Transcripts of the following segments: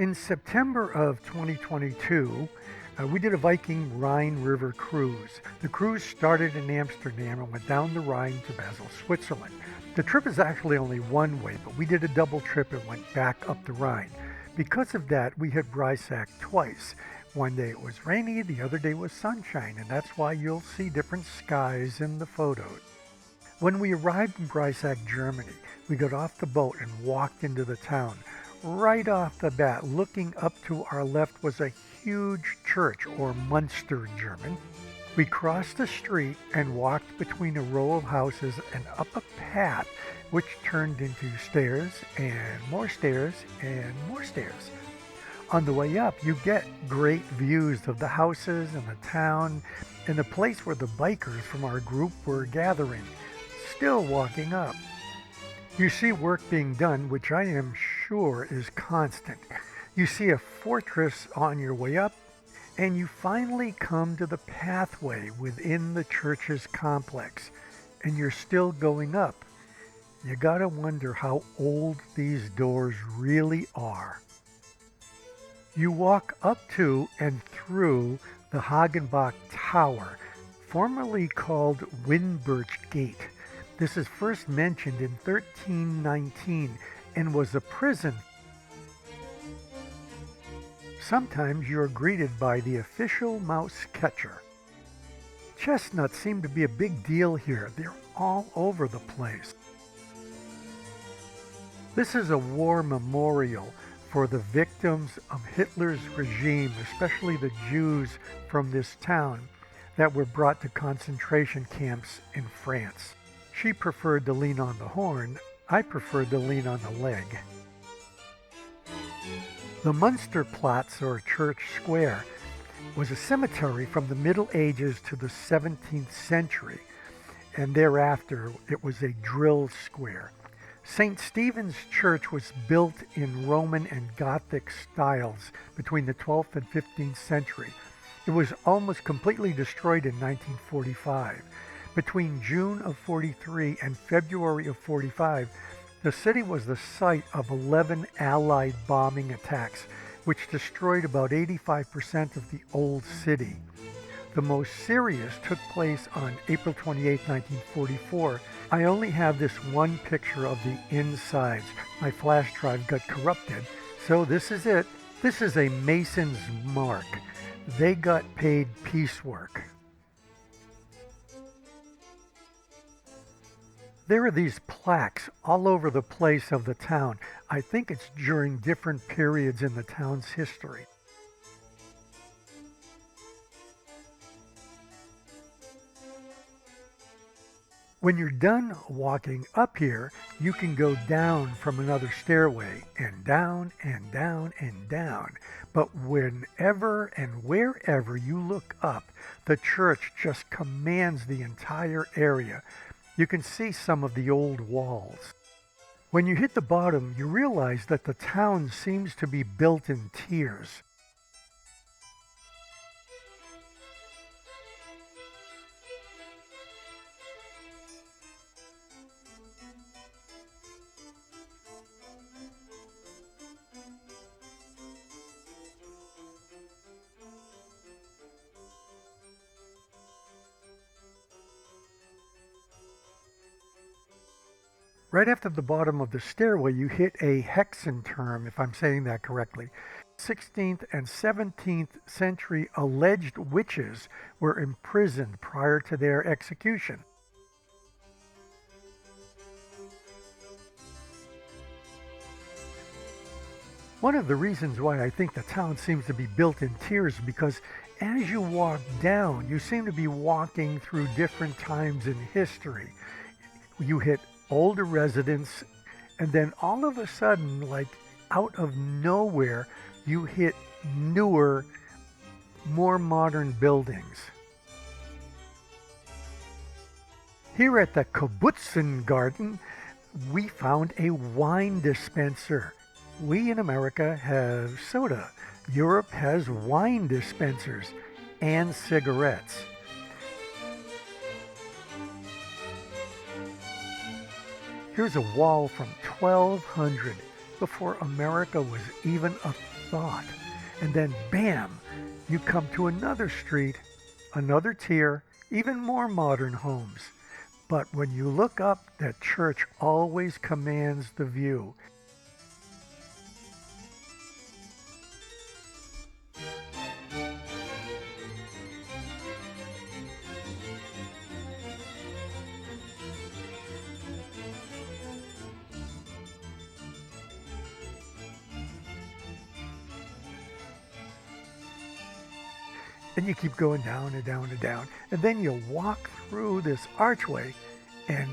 In September of 2022, we did a Viking Rhine River cruise. The cruise started in Amsterdam and went down the Rhine to Basil, Switzerland. The trip is actually only one way, but we did a double trip and went back up the Rhine. Because of that, we hit Breisach twice. One day it was rainy, the other day was sunshine, and that's why you'll see different skies in the photos. When we arrived in Breisach, Germany, we got off the boat and walked into the town. Right off the bat, looking up to our left was a huge church, or Munster in German. We crossed the street and walked between a row of houses and up a path which turned into stairs and more stairs and more stairs. On the way up, you get great views of the houses and the town and the place where the bikers from our group were gathering, still walking up. You see work being done, which I am sure is constant. You see a fortress on your way up, and you finally come to the pathway within the church's complex, and you're still going up. You gotta wonder how old these doors really are. You walk up to and through the Hagenbach Tower, formerly called Windbirch Gate. This is first mentioned in 1319 and was a prison. Sometimes you're greeted by the official mouse catcher. Chestnuts seem to be a big deal here. They're all over the place. This is a war memorial for the victims of Hitler's regime, especially the Jews from this town that were brought to concentration camps in France. She preferred to lean on the horn. I preferred to lean on the leg. The Munsterplatz, or Church Square, was a cemetery from the Middle Ages to the 17th century, and thereafter it was a drilled square. St. Stephen's Church was built in Roman and Gothic styles between the 12th and 15th century. It was almost completely destroyed in 1945. Between June of 43 and February of 45, the city was the site of 11 Allied bombing attacks, which destroyed about 85% of the old city. The most serious took place on April 28, 1944. I only have this one picture of the insides. My flash drive got corrupted, so this is it. This is a Mason's mark. They got paid piecework. There are these plaques all over the place of the town. I think it's during different periods in the town's history. When you're done walking up here, you can go down from another stairway, and down and down and down. But whenever and wherever you look up, the church just commands the entire area. You can see some of the old walls. When you hit the bottom, you realize that the town seems to be built in tiers. Right after the bottom of the stairway, you hit a Hexenturm, if I'm saying that correctly. 16th and 17th century alleged witches were imprisoned prior to their execution. One of the reasons why I think the town seems to be built in tiers is because as you walk down, you seem to be walking through different times in history. You hit older residents, and then all of a sudden, like out of nowhere, you hit newer, more modern buildings. Here at the Kapuzengarten, we found a wine dispenser. We in America have soda. Europe has wine dispensers and cigarettes. Here's a wall from 1200. before America was even a thought. And then bam, you come to another street, another tier, even more modern homes. But when you look up, that church always commands the view. And you keep going down and down and down. And then you walk through this archway and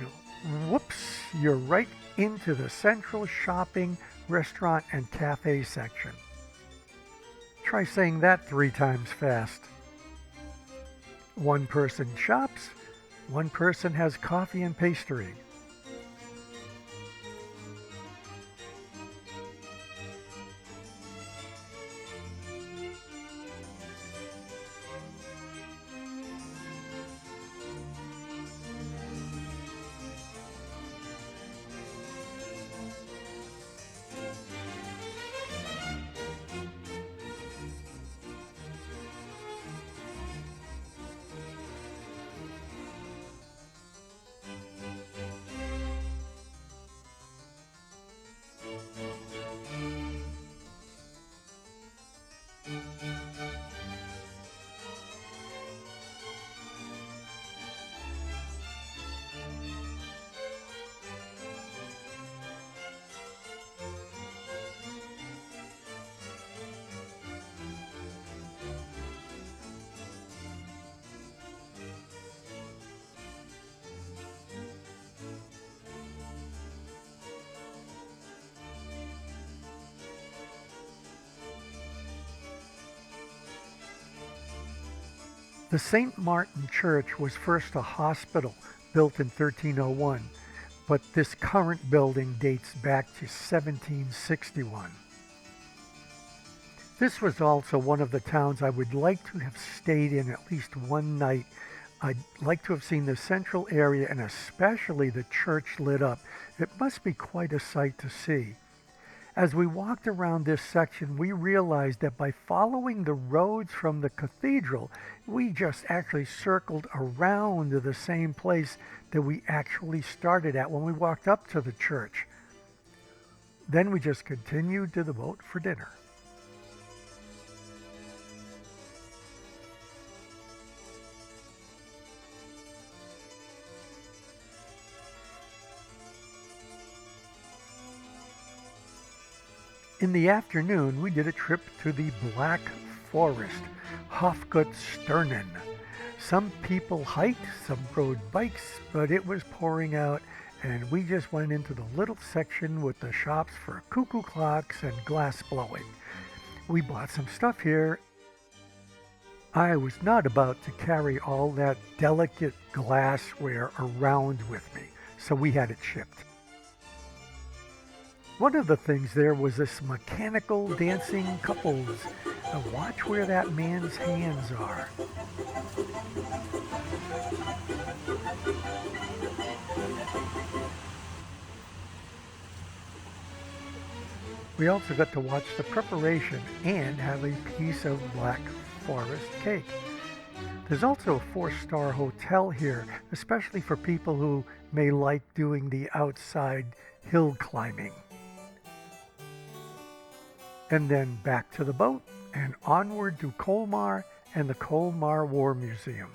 whoops, you're right into the central shopping, restaurant, and cafe section. Try saying that 3 times fast. One person shops, one person has coffee and pastry. The St. Martin Church was first a hospital built in 1301, but this current building dates back to 1761. This was also one of the towns I would like to have stayed in at least one night. I'd like to have seen the central area and especially the church lit up. It must be quite a sight to see. As we walked around this section, we realized that by following the roads from the cathedral, we just actually circled around to the same place that we actually started at when we walked up to the church. Then we just continued to the boat for dinner. In the afternoon, we did a trip to the Black Forest, Hofgutsternen. Some people hiked, some rode bikes, but it was pouring out, and we just went into the little section with the shops for cuckoo clocks and glass blowing. We bought some stuff here. I was not about to carry all that delicate glassware around with me, so we had it shipped. One of the things there was this mechanical dancing couples. Now watch where that man's hands are. We also got to watch the preparation and have a piece of Black Forest cake. There's also a 4-star hotel here, especially for people who may like doing the outside hill climbing. And then back to the boat and onward to Colmar and the Colmar War Museum.